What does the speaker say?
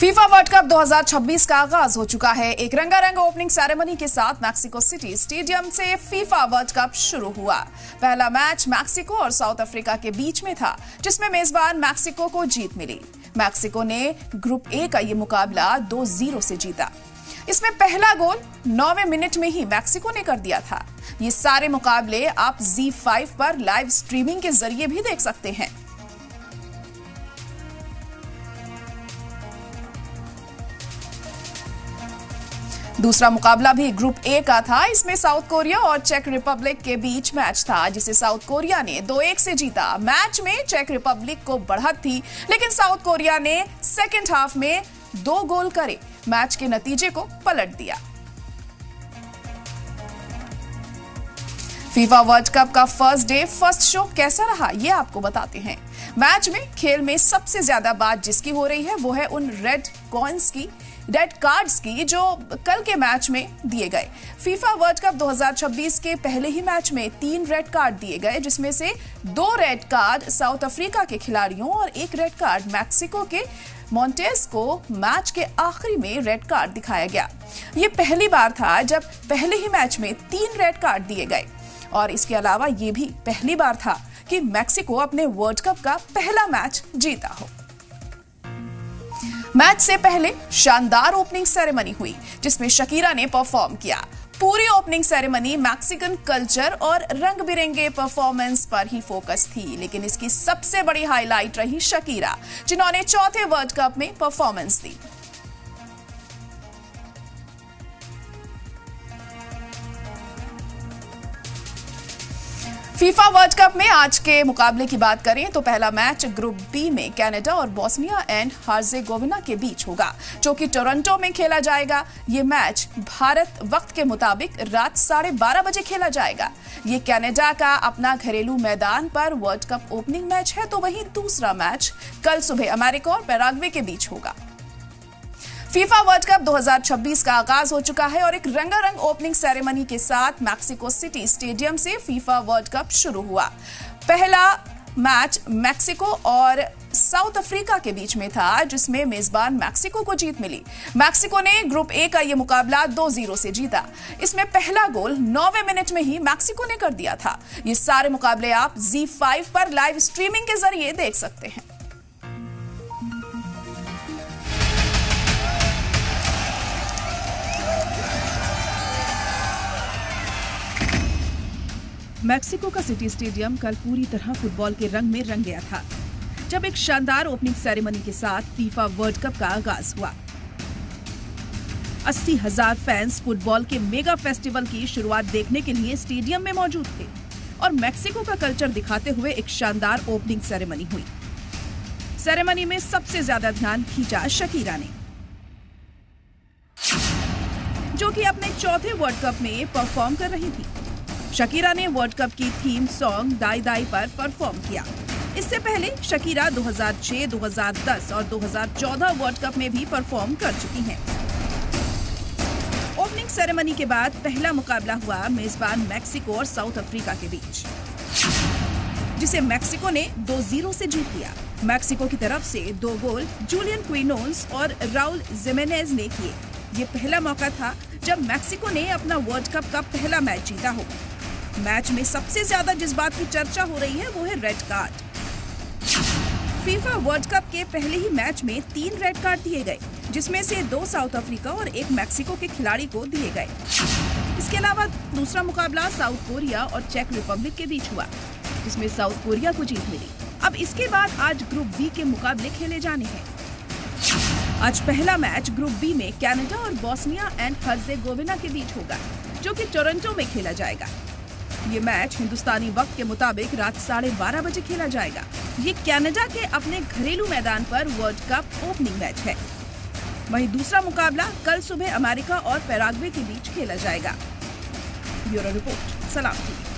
FIFA world cup 2026 का आगाज हो चुका है। एक रंगारंग ओपनिंग सेरेमनी के साथ मैक्सिको सिटी स्टेडियम से फीफा वर्ल्ड कप शुरू हुआ। पहला मैच मैक्सिको और साउथ अफ्रीका के बीच में था, जिसमें मेजबान मैक्सिको को जीत मिली। मैक्सिको ने ग्रुप ए का ये मुकाबला 2-0 से जीता। इसमें पहला गोल 9वें मिनट में ही मैक्सिको ने कर दिया था। ये सारे मुकाबले आप Z5 पर लाइव स्ट्रीमिंग के जरिए भी देख सकते हैं। दूसरा मुकाबला भी ग्रुप ए का था। इसमें साउथ कोरिया और चेक रिपब्लिक के बीच मैच था, जिसे साउथ कोरिया ने 2-1 से जीता। मैच में चेक रिपब्लिक को बढ़त थी, लेकिन साउथ कोरिया ने सेकेंड हाफ में 2 गोल करे मैच के नतीजे को पलट दिया। फीफा वर्ल्ड कप का फर्स्ट डे फर्स्ट शो कैसा रहा, ये आपको बताते हैं। मैच में खेल में सबसे ज्यादा बात जिसकी हो रही है वो है उन रेड कार्ड्स की जो कल के मैच में दिए गए। फीफा वर्ल्ड कप 2026 के पहले ही मैच में 3 रेड कार्ड दिए गए, जिसमें से 2 रेड कार्ड साउथ अफ्रीका के खिलाड़ियों और 1 रेड कार्ड मैक्सिको के मोंटेस को मैच के आखिरी में रेड कार्ड दिखाया गया। ये पहली बार था जब पहले ही मैच में 3 रेड कार्ड दिए गए, और इसके अलावा ये भी पहली बार था कि मैक्सिको अपने वर्ल्ड कप का पहला मैच जीता हो। मैच से पहले शानदार ओपनिंग सेरेमनी हुई, जिसमें शकीरा ने परफॉर्म किया। पूरी ओपनिंग सेरेमनी मैक्सिकन कल्चर और रंग बिरंगे परफॉर्मेंस पर ही फोकस थी, लेकिन इसकी सबसे बड़ी हाईलाइट रही शकीरा, जिन्होंने चौथे वर्ल्ड कप में परफॉर्मेंस दी। फीफा वर्ल्ड कप में आज के मुकाबले की बात करें तो पहला मैच ग्रुप बी में कनाडा और बोस्निया एंड हर्जेगोविना के बीच होगा, जो कि टोरंटो में खेला जाएगा। ये मैच भारत वक्त के मुताबिक रात 12:30 बजे खेला जाएगा। ये कनाडा का अपना घरेलू मैदान पर वर्ल्ड कप ओपनिंग मैच है, तो वहीं दूसरा मैच कल सुबह अमेरिका और पैराग्वे के बीच होगा। फीफा वर्ल्ड कप 2026 का आगाज हो चुका है और एक रंगारंग ओपनिंग सेरेमनी के साथ मैक्सिको सिटी स्टेडियम से फीफा वर्ल्ड कप शुरू हुआ। पहला मैच मैक्सिको और साउथ अफ्रीका के बीच में था, जिसमें मेजबान मैक्सिको को जीत मिली। मैक्सिको ने ग्रुप ए का यह मुकाबला 2-0 से जीता। इसमें पहला गोल 9वें मिनट में ही मैक्सिको ने कर दिया था। ये सारे मुकाबले आप Z5 पर लाइव स्ट्रीमिंग के जरिए देख सकते हैं। मैक्सिको का सिटी स्टेडियम कल पूरी तरह फुटबॉल के रंग में रंग गया था, जब एक शानदार ओपनिंग सेरेमनी के साथ फीफा वर्ल्ड कप का आगाज हुआ। 80,000 फैंस फुटबॉल के मेगा फेस्टिवल की शुरुआत देखने के लिए स्टेडियम में मौजूद थे और मैक्सिको का कल्चर दिखाते हुए एक शानदार ओपनिंग सेरेमनी हुई। सेरेमनी में सबसे ज्यादा ध्यान खींचा शकीरा ने, जो कि अपने चौथे वर्ल्ड कप में परफॉर्म कर रही थी। शकीरा ने वर्ल्ड कप की थीम सॉन्ग दाई दाई पर परफॉर्म किया। इससे पहले शकीरा 2006, 2010 और 2014 वर्ल्ड कप में भी परफॉर्म कर चुकी हैं। ओपनिंग सेरेमनी के बाद पहला मुकाबला हुआ मेजबान मैक्सिको और साउथ अफ्रीका के बीच, जिसे मैक्सिको ने 2-0 से जीत लिया। मैक्सिको की तरफ से 2 गोल जूलियन क्विनोन्स और राउल जिमेनेज ने किए। ये पहला मौका था जब मैक्सिको ने अपना वर्ल्ड कप का पहला मैच जीता हो। मैच में सबसे ज्यादा जिस बात की चर्चा हो रही है वो है red card. FIFA world cup के पहले ही मैच में 3 रेड कार्ड दिए गए, जिसमें से 2 साउथ अफ्रीका और 1 मैक्सिको के खिलाड़ी को दिए गए। इसके अलावा दूसरा मुकाबला साउथ कोरिया और चेक रिपब्लिक के बीच हुआ, जिसमें साउथ कोरिया को जीत मिली। अब इसके बाद आज ग्रुप बी के मुकाबले खेले जाने हैं। आज पहला मैच ग्रुप बी में कनाडा और बोस्निया एंड हर्जेगोविना के बीच होगा, जो कि टोरंटो में खेला जाएगा। ये मैच हिंदुस्तानी वक्त के मुताबिक रात 12:30 बजे खेला जाएगा। ये कनाडा के अपने घरेलू मैदान पर वर्ल्ड कप ओपनिंग मैच है। वहीं दूसरा मुकाबला कल सुबह अमेरिका और पैराग्वे के बीच खेला जाएगा। ब्यूरो रिपोर्ट, सलाम टीवी।